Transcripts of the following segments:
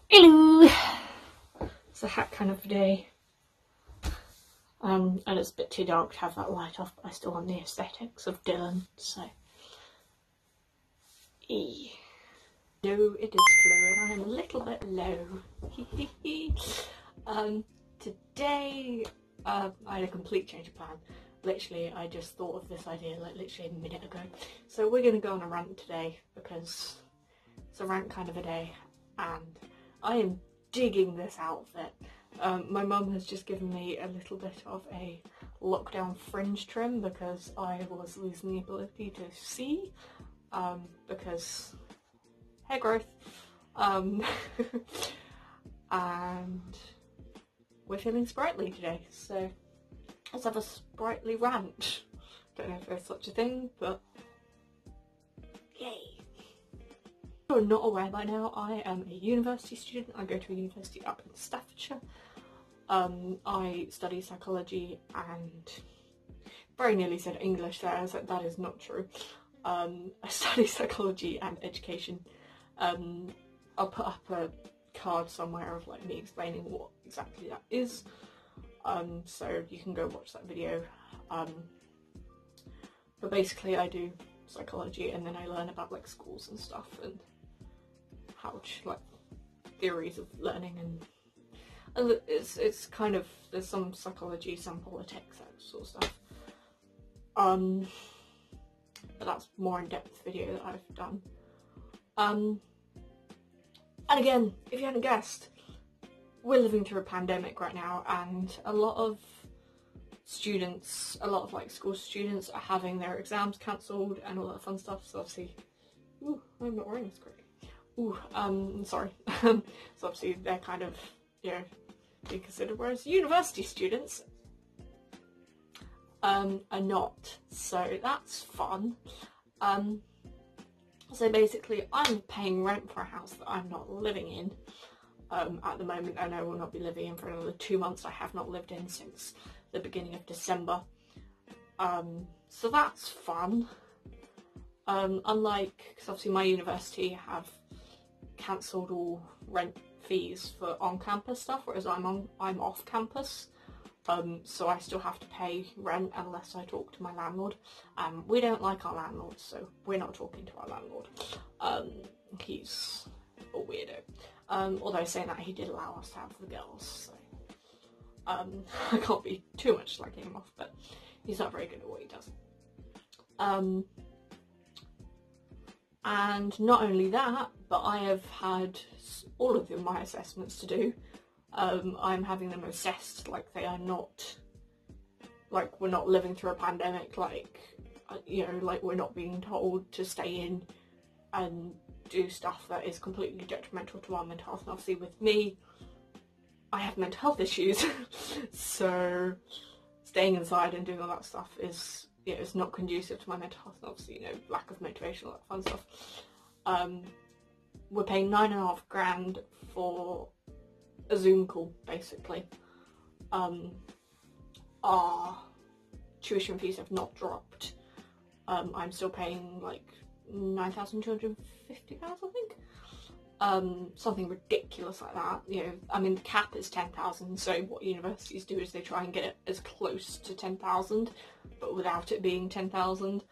Hello! It's a hat kind of day. And it's a bit too dark to have that light off, but I still want the aesthetics of Dylan, so. No, it is fluid. I am a little bit low. Today, I had a complete change of plan. Literally, I just thought of this idea like literally a minute ago. So we're going to go on a rant today because it's a rant kind of a day, and I am digging this outfit. My mum has just given me a little bit of a lockdown fringe trim because I was losing the ability to see, because hair growth, and we're feeling sprightly today, so let's have a sprightly rant. Don't know if there's such a thing, but yay! If you're not aware by now, I am a university student. I go to a university up in Staffordshire. I study psychology and very nearly said English there, as that is not true. I study psychology and education. I'll put up a card somewhere of like me explaining what exactly that is, so you can go watch that video. But basically I do psychology and then I learn about like schools and stuff and how to, like, theories of learning, and it's kind of, there's some psychology, some politics, that sort of stuff. But that's more in-depth video that I've done. And again, if you hadn't guessed, we're living through a pandemic right now, and a lot of students, a lot of like school students are having their exams cancelled and all that fun stuff. So obviously, ooh, I'm not wearing this correctly. Ooh, sorry. So obviously they're kind of, you know, being considered, whereas university students are not. So that's fun. So basically I'm paying rent for a house that I'm not living in at the moment, and I will not be living in for another 2 months. I have not lived in since the beginning of December. So that's fun. Unlike, because obviously my university have cancelled all rent fees for on-campus stuff, whereas I'm off campus. So I still have to pay rent unless I talk to my landlord. We don't like our landlord, so we're not talking to our landlord. He's a weirdo. Although saying that, he did allow us to have the girls, so I can't be too much slagging him off, but he's not very good at what he does. And not only that, but I have had all of my assessments to do. I'm having them assessed like they are not, like we're not living through a pandemic, like, you know, like we're not being told to stay in and do stuff that is completely detrimental to our mental health. And obviously with me, I have mental health issues, so staying inside and doing all that stuff is, yeah, it's not conducive to my mental health, and obviously, you know, lack of motivation, all that fun stuff. We're paying $9,500 for a Zoom call, basically. Our tuition fees have not dropped. I'm still paying like £9,250, I think. Something ridiculous like that. You know, I mean, the cap is 10,000, so what universities do is they try and get it as close to 10,000, but without it being 10,000.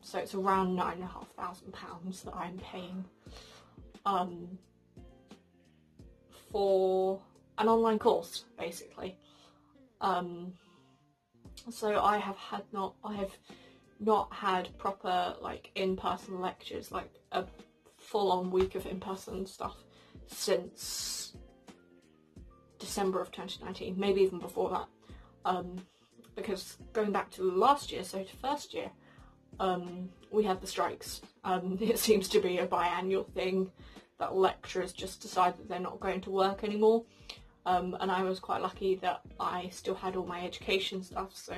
So it's around £9,500 that I'm paying for an online course, basically. So I have not had proper like in-person lectures, like a full-on week of in-person stuff, since December of 2019, maybe even before that. Because going back to last year, so to first year, we had the strikes. It seems to be a biannual thing that lecturers just decide that they're not going to work anymore. And I was quite lucky that I still had all my education stuff, so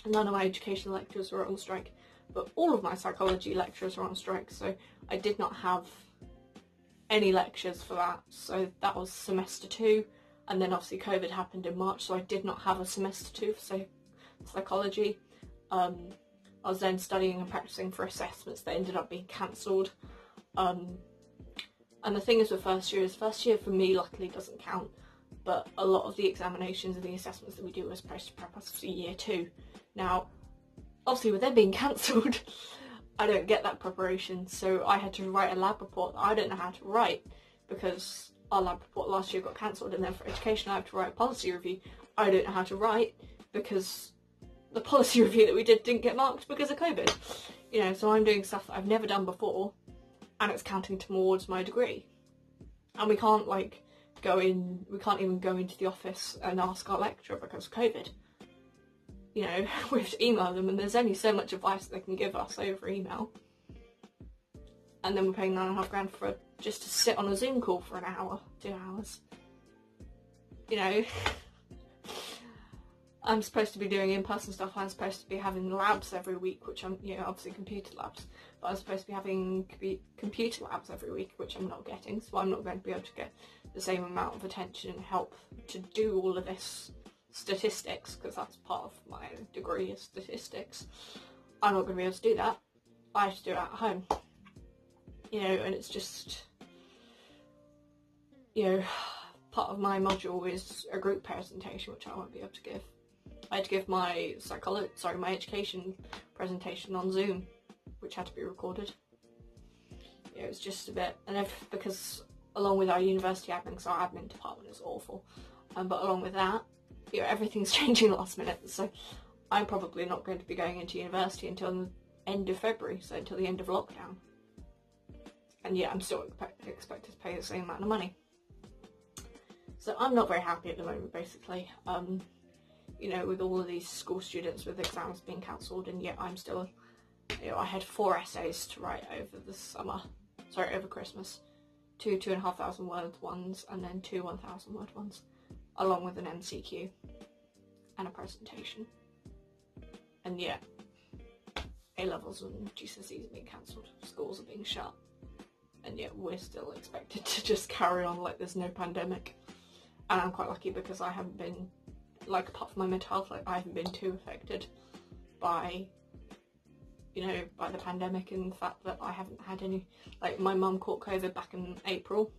none of my education lecturers were on strike, but all of my psychology lecturers were on strike, so I did not have any lectures for that. So that was semester 2, and then obviously COVID happened in March, so I did not have a semester 2 for psychology. I was then studying and practicing for assessments that ended up being cancelled. And the thing is with first year for me luckily doesn't count, but a lot of the examinations and the assessments that we do are supposed to prep us for year 2. Now, obviously with them being cancelled, I don't get that preparation, so I had to write a lab report that I don't know how to write because our lab report last year got cancelled, and then for education I have to write a policy review I don't know how to write because the policy review that we didn't get marked because of COVID. You know, so I'm doing stuff that I've never done before and it's counting towards my degree. And we can't like we can't even go into the office and ask our lecturer because of COVID. You know, we have to email them and there's only so much advice they can give us over email. And then we're paying £9.5 for just to sit on a Zoom call for an hour, 2 hours. You know, I'm supposed to be doing in-person stuff. I'm supposed to be having labs every week, which I'm, you know, obviously computer labs, but I'm supposed to be having computer labs every week, which I'm not getting, so I'm not going to be able to get the same amount of attention and help to do all of this statistics, because that's part of my degree is statistics. I'm not going to be able to do that. I have to do it at home. You know, and it's just, you know, part of my module is a group presentation, which I won't be able to give. I had to give my my education presentation on Zoom, which had to be recorded. Yeah, it was just a bit, and because along with our university admin, because our admin department is awful, but along with that, you know, everything's changing last minute, so I'm probably not going to be going into university until the end of February, so until the end of lockdown. And yeah, I'm still expected to pay the same amount of money. So I'm not very happy at the moment, basically. You know, with all of these school students with exams being cancelled, and yet I'm still, you know, I had 4 essays to write over Christmas. 2 2,500 word ones, and then 2 1,000 word ones, along with an MCQ and a presentation. And yet, A-levels and GCSEs are being cancelled, schools are being shut, and yet we're still expected to just carry on like there's no pandemic. And I'm quite lucky because I haven't been, like, apart from my mental health, like, I haven't been too affected by, you know, by the pandemic, and the fact that I haven't had any, like, my mum caught COVID back in April,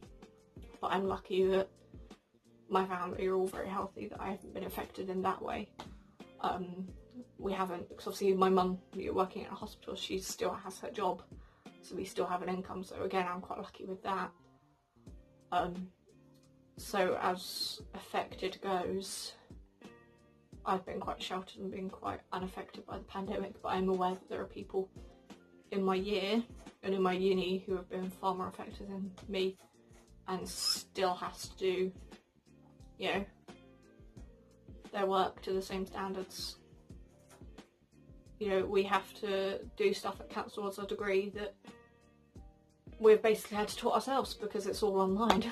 but I'm lucky that my family are all very healthy, that I haven't been affected in that way. We haven't, because obviously my mum, working at a hospital, she still has her job, so we still have an income, so again, I'm quite lucky with that. So as affected goes, I've been quite sheltered and been quite unaffected by the pandemic, but I'm aware that there are people in my year and in my uni who have been far more affected than me and still has to do, you know, their work to the same standards. You know, we have to do stuff that counts towards our degree that we've basically had to taught ourselves because it's all online.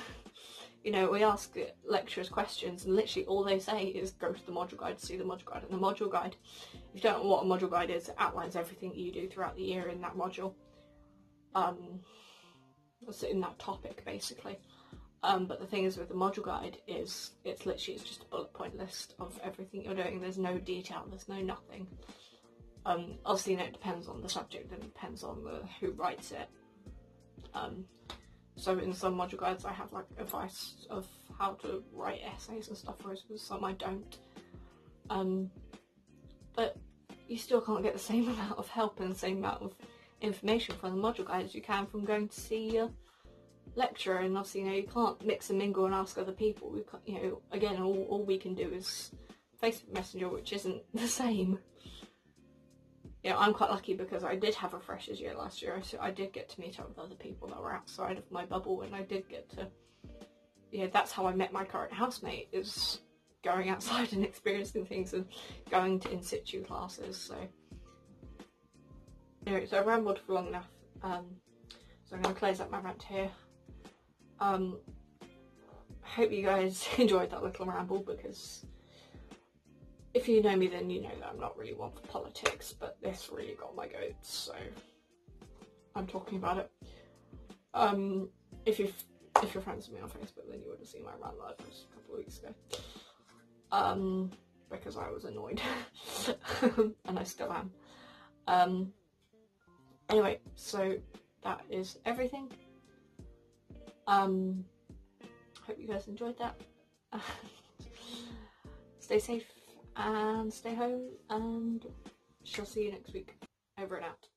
You know, we ask lecturers questions and literally all they say is go to the module guide to see the module guide. And the module guide, if you don't know what a module guide is, it outlines everything you do throughout the year in that module. In that topic, basically. But the thing is with the module guide is it's just a bullet point list of everything you're doing. There's no detail, there's no nothing. Obviously, you know, it depends on the subject and it depends on who writes it. So in some module guides I have like advice of how to write essays and stuff, whereas with some I don't. But you still can't get the same amount of help and the same amount of information from the module guide as you can from going to see your lecturer. And obviously, you know, you can't mix and mingle and ask other people. We can't, you know, again, all we can do is Facebook Messenger, which isn't the same. You know, I'm quite lucky because I did have a freshers year last year, so I did get to meet up with other people that were outside of my bubble, and I did get to, you know, that's how I met my current housemate, is going outside and experiencing things and going to in-situ classes. So anyway, so I rambled for long enough, so I'm going to close up my rant here. Hope you guys enjoyed that little ramble, because if you know me, then you know that I'm not really one for politics, but this really got my goats, so I'm talking about it. If you're friends with me on Facebook, then you would have seen my rant live just a couple of weeks ago. Because I was annoyed, and I still am. Anyway, so that is everything. Hope you guys enjoyed that. Stay safe and stay home, and shall see you next week. Over and out.